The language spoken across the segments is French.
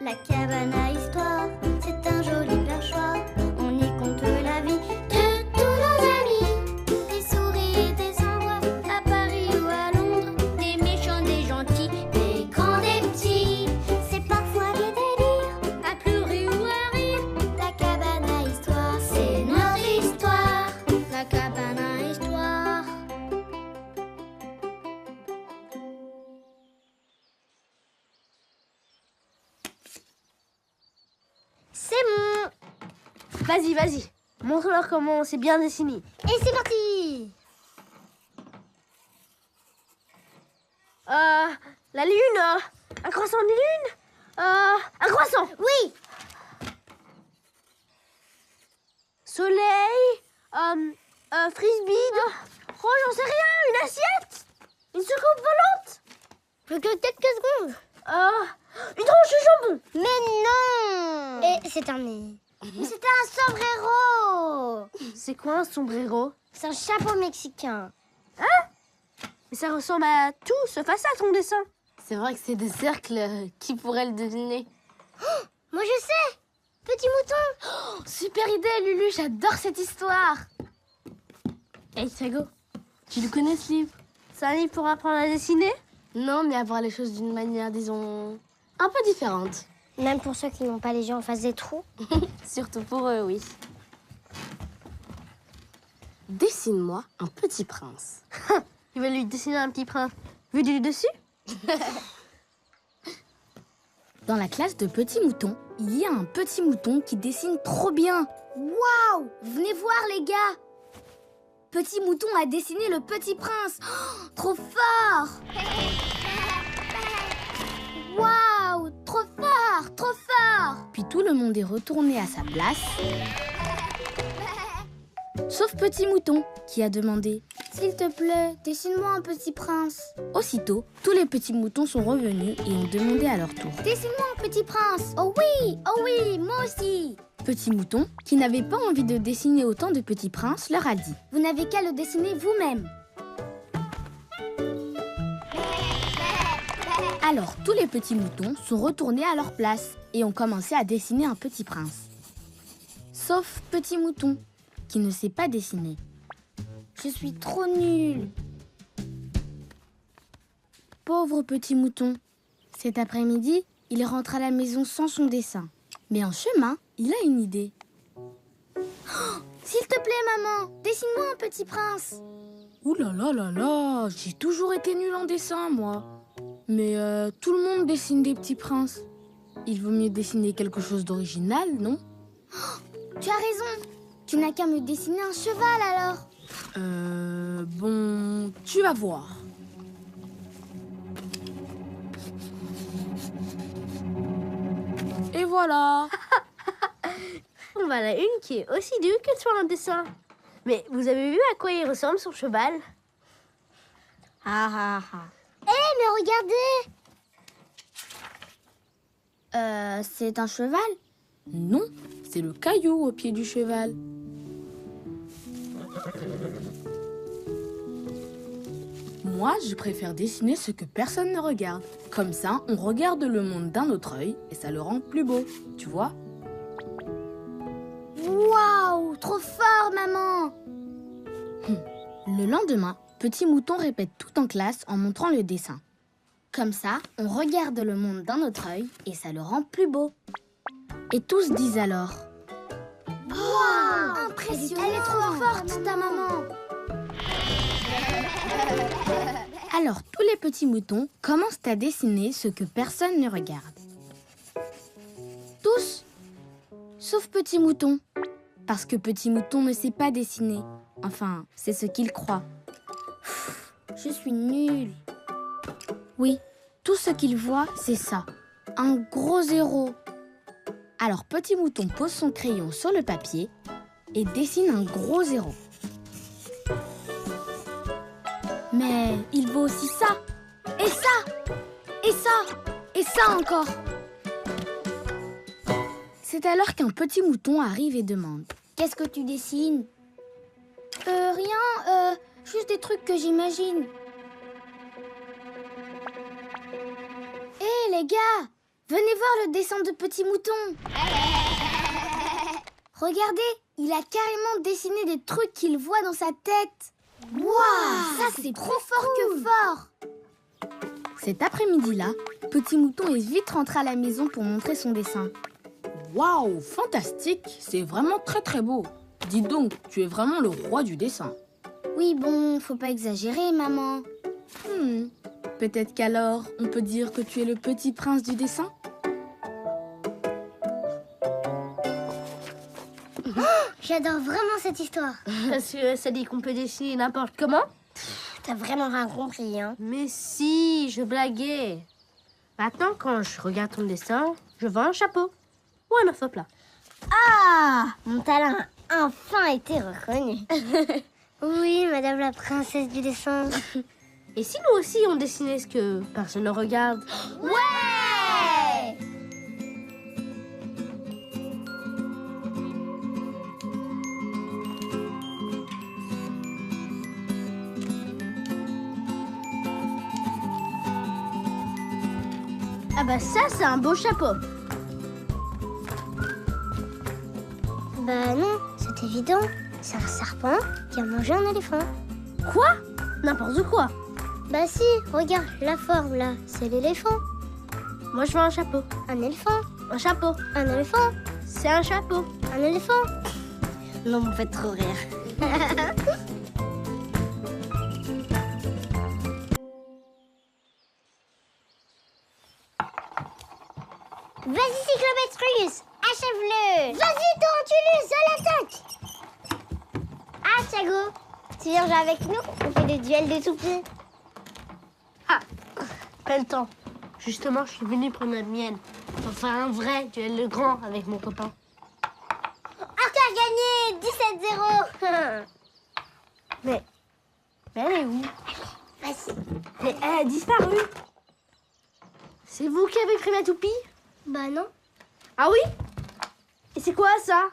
La cabane à histoire, c'est un joli perchoir. On y compte la vie de tous nos amis. Des souris et des ombres, à Paris ou à Londres. Des méchants, des gentils, des grands, des petits. C'est parfois des délires, à pleurer ou à rire. La cabane à histoire, c'est notre histoire. La cabane à histoire. C'est bon. Vas-y, vas-y. Montre-leur comment c'est bien dessiné. Et c'est parti. La lune, un croissant de lune, un croissant. Oui. Soleil, frisbee, oh j'en sais rien, une assiette, une soucoupe volante, Plus que quelques secondes. une tranche de jambon. Mais non. Et c'est terminé. Mais c'était un sombrero. C'est quoi un sombrero? C'est un chapeau mexicain. Mais ça ressemble à tout, sauf à ça ton dessin. C'est vrai que c'est des cercles. Qui pourrait le deviner? Moi je sais. Petit mouton. Super idée, Lulu, j'adore cette histoire. Hey Thiago, Tu le connais, ce livre? c'est un livre pour apprendre à dessiner? Non, mais à voir les choses d'une manière, disons, un peu différente. Même pour ceux qui n'ont pas les yeux en face des trous. Surtout pour eux, oui. Dessine-moi un petit prince. Il va lui dessiner un petit prince. Vu du dessus? Dans la classe de petits moutons, il y a un petit mouton qui dessine trop bien. Waouh! Venez voir les gars! Petit mouton a dessiné le petit prince. Oh, trop fort! Waouh! Trop fort! Trop fort! Puis tout le monde est retourné à sa place. Sauf Petit Mouton, qui a demandé « S'il te plaît, dessine-moi un petit prince. » Aussitôt, tous les petits moutons sont revenus et ont demandé à leur tour « Dessine-moi un petit prince. Oh oui, moi aussi. » Petit Mouton, qui n'avait pas envie de dessiner autant de petits princes, leur a dit « Vous n'avez qu'à le dessiner vous-même. » Alors, tous les petits moutons sont retournés à leur place et ont commencé à dessiner un petit prince. Sauf Petit Mouton, qui ne sait pas dessiner. Je suis trop nulle. Pauvre Petit Mouton. Cet après-midi, il rentre à la maison sans son dessin. Mais en chemin, il a une idée. Oh, s'il te plaît, maman, dessine-moi un petit prince. Ouh là là là là, j'ai toujours été nulle en dessin, moi. Mais tout le monde dessine des petits princes. Il vaut mieux dessiner quelque chose d'original, non? Tu as raison. Tu n'as qu'à me dessiner un cheval, alors. Bon, tu vas voir. Et voilà. Voilà une qui est aussi dure que sur un dessin. Mais vous avez vu à quoi il ressemble son cheval? Mais regardez. C'est un cheval? Non, c'est le caillou au pied du cheval. Moi, je préfère dessiner ce que personne ne regarde. Comme ça, on regarde le monde d'un autre œil et ça le rend plus beau, tu vois? Waouh, trop fort, maman! Le lendemain, Petit Mouton répète tout en classe en montrant le dessin. Comme ça, on regarde le monde d'un autre œil et ça le rend plus beau. Et tous disent alors: Waouh, impressionnant! Elle est trop forte, ta maman! Alors, tous les petits moutons commencent à dessiner ce que personne ne regarde. Tous, sauf Petit Mouton. Parce que Petit Mouton ne sait pas dessiner. Enfin, c'est ce qu'il croit. Je suis nulle. Oui, tout ce qu'il voit, c'est ça. Un gros zéro. Alors Petit Mouton pose son crayon sur le papier et dessine un gros zéro. Mais il voit aussi ça, et ça, et ça, et ça encore. C'est alors qu'un petit mouton arrive et demande: Qu'est-ce que tu dessines? Rien, juste des trucs que j'imagine. Hé les gars, Venez voir le dessin de Petit Mouton. Regardez, il a carrément dessiné des trucs qu'il voit dans sa tête. Waouh, ça c'est trop fort que fort. Cet après-midi-là, Petit Mouton est vite rentré à la maison pour montrer son dessin. Waouh, fantastique! C'est vraiment très très beau. Dis donc, tu es vraiment le roi du dessin. Oui, bon, faut pas exagérer, maman. Peut-être qu'alors, on peut dire que tu es le petit prince du dessin? J'adore vraiment cette histoire. Parce que ça dit qu'on peut dessiner n'importe comment. T'as vraiment rien compris, hein? Mais si, je blaguais. Maintenant, quand je regarde ton dessin, je vois un chapeau ou un œuf au plat. Ah, mon talent a enfin été reconnu. Oui, madame la princesse du dessin. Et si nous aussi on dessinait ce que personne ne regarde? Ouais! Ah bah ça, c'est un beau chapeau. Bah non, c'est évident. C'est un serpent qui a mangé un éléphant. Quoi? N'importe quoi. Bah si, regarde, la forme là, c'est l'éléphant. Moi, je veux un chapeau. Un éléphant. Un chapeau. Un éléphant. C'est un chapeau. Un éléphant. Non, vous me faites trop rire. Vas-y, Cyclopetrus, achève-le. Vas-y, Taurantulus, à l'attaque. Ah, Thiago, tu viens jouer avec nous? On fait des duels de toupies. Ah, pas le temps. Justement, je suis venue prendre la mienne. Pour faire un vrai duel de grand avec mon copain. Arthur a gagné 17-0. Mais elle est où? Vas-y. Mais elle a disparu. C'est vous qui avez pris ma toupie? Bah non. Ah oui? Et c'est quoi ça?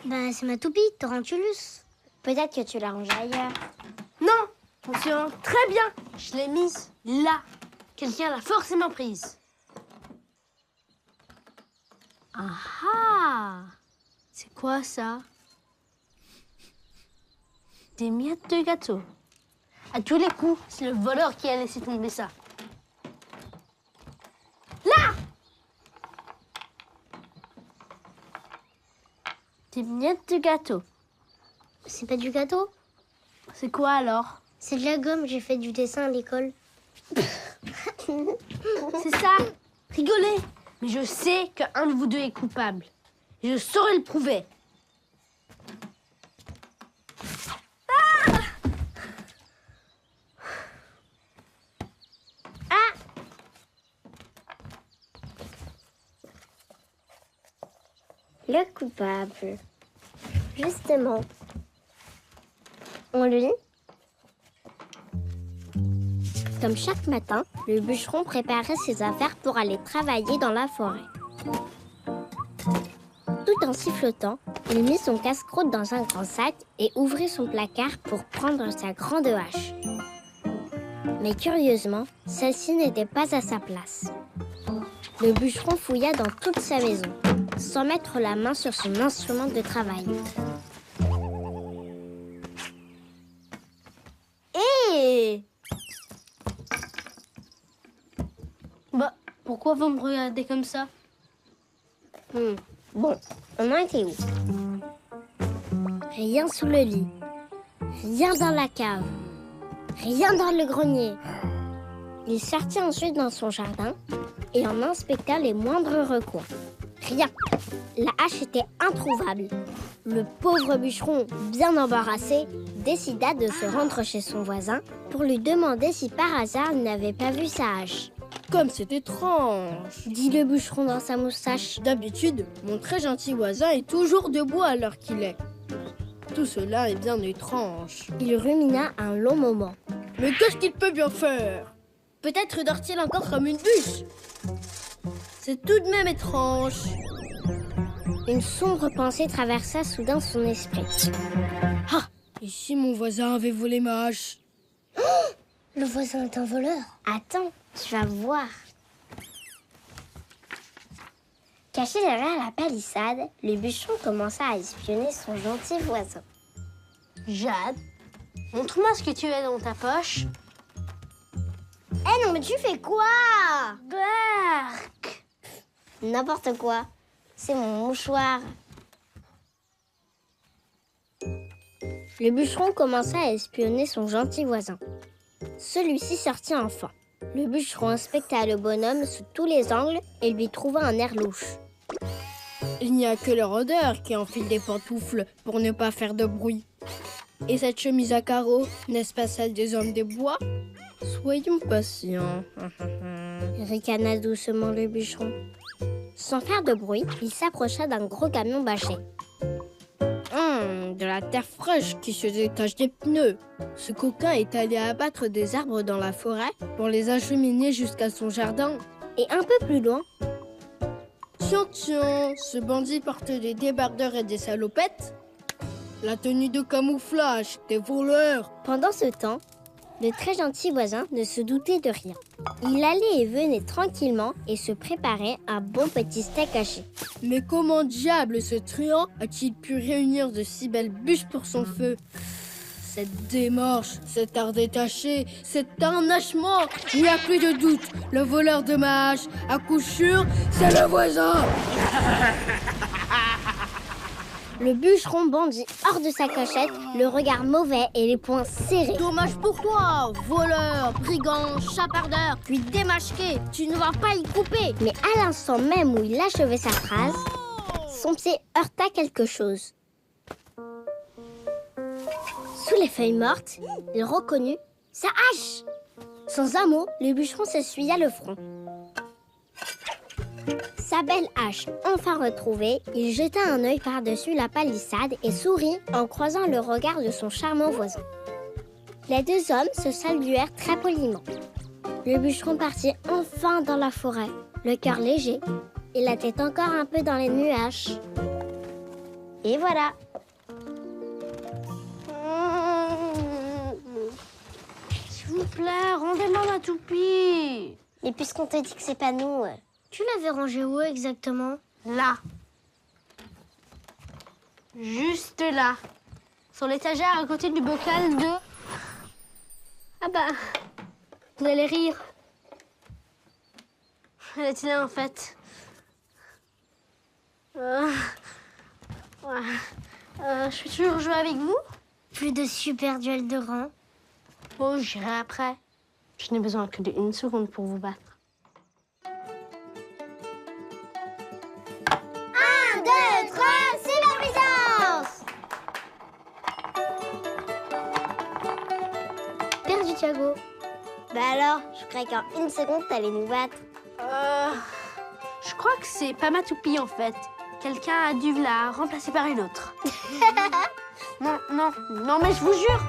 Bah c'est ma toupie, Taurantulus. Peut-être que tu l'as rangée ailleurs. Non, fonctionne très bien. Je l'ai mise là. Quelqu'un l'a forcément prise. Ah ah! C'est quoi ça? Des miettes de gâteau. À tous les coups, c'est le voleur qui a laissé tomber ça. Là! Des miettes de gâteau. C'est pas du gâteau? C'est quoi alors? C'est de la gomme, j'ai fait du dessin à l'école. C'est ça? Rigolez! Mais je sais qu'un de vous deux est coupable. Et je saurai le prouver. Le coupable. Justement. On le lit. Comme chaque matin, le bûcheron préparait ses affaires pour aller travailler dans la forêt. Tout en sifflotant, il mit son casse-croûte dans un grand sac et ouvrit son placard pour prendre sa grande hache. Mais curieusement, celle-ci n'était pas à sa place. Le bûcheron fouilla dans toute sa maison, sans mettre la main sur son instrument de travail. Hé! Bah, pourquoi vous me regardez comme ça? Bon, on en était où? Rien sous le lit, rien dans la cave, rien dans le grenier. Il sortit ensuite dans son jardin et en inspecta les moindres recoins. Rien. La hache était introuvable. Le pauvre bûcheron, bien embarrassé, décida de se rendre chez son voisin pour lui demander si par hasard il n'avait pas vu sa hache. Comme c'est étrange. Dit le bûcheron dans sa moustache. D'habitude, mon très gentil voisin est toujours debout à l'heure qu'il est. Tout cela est bien étrange. Il rumina un long moment. Mais qu'est-ce qu'il peut bien faire? Peut-être dort-il encore comme une bûche. C'est tout de même étrange. Une sombre pensée traversa soudain son esprit. Ah! Et si mon voisin avait volé ma hache? Le voisin est un voleur. Attends, tu vas voir. Caché derrière la palissade, le bûcheron commença à espionner son gentil voisin. Jade, montre-moi ce que tu as dans ta poche. Eh non, mais tu fais quoi? Berk! N'importe quoi. C'est mon mouchoir. Le bûcheron commença à espionner son gentil voisin. Celui-ci sortit enfin. Le bûcheron inspecta le bonhomme sous tous les angles et lui trouva un air louche. Il n'y a que le rôdeur qui enfile des pantoufles pour ne pas faire de bruit. Et cette chemise à carreaux, n'est-ce pas celle des hommes des bois? Soyons patients. Ricana doucement le bûcheron. Sans faire de bruit, il s'approcha d'un gros camion bâché. De la terre fraîche qui se détache des pneus. Ce coquin est allé abattre des arbres dans la forêt pour les acheminer jusqu'à son jardin. Et un peu plus loin, Tiens, ce bandit porte des débardeurs et des salopettes. La tenue de camouflage des voleurs. pendant ce temps, le très gentil voisin ne se doutait de rien. Il allait et venait tranquillement et se préparait un bon petit steak haché. Mais comment diable ce truand a-t-il pu réunir de si belles bûches pour son feu? Cette démarche, cet art détaché, cet harnachement, il n'y a plus de doute. Le voleur de ma hache, à coup sûr, c'est le voisin. Le bûcheron bondit hors de sa cachette, le regard mauvais et les poings serrés. Dommage pour toi, voleur, brigand, chapardeur, puis démasqué, tu ne vas pas y couper. Mais à l'instant même où il achevait sa phrase, son pied heurta quelque chose. Sous les feuilles mortes, il reconnut sa hache. Sans un mot, le bûcheron s'essuya le front. Sa belle hache enfin retrouvée, il jeta un œil par-dessus la palissade et sourit en croisant le regard de son charmant voisin. Les deux hommes se saluèrent très poliment. Le bûcheron partit enfin dans la forêt, le cœur léger et la tête encore un peu dans les nuages. Et voilà. S'il vous plaît, rendez-moi ma toupie. Et puisqu'on te dit que c'est pas nous, tu l'avais rangé où exactement? Là. Juste là. Sur l'étagère à côté du bocal de... Ah bah, vous allez rire. Elle était là en fait. Ouais. Je peux toujours jouer avec vous? Plus de super duel de rang. Oh, j'irai après. Je n'ai besoin que d'une seconde pour vous battre. 1, 2, 3, superpuissance! Perdu, Thiago. Bah alors, je croyais qu'en une seconde, t'allais nous battre. Je crois que c'est pas ma toupie en fait. Quelqu'un a dû la remplacer par une autre. Non, mais je vous jure,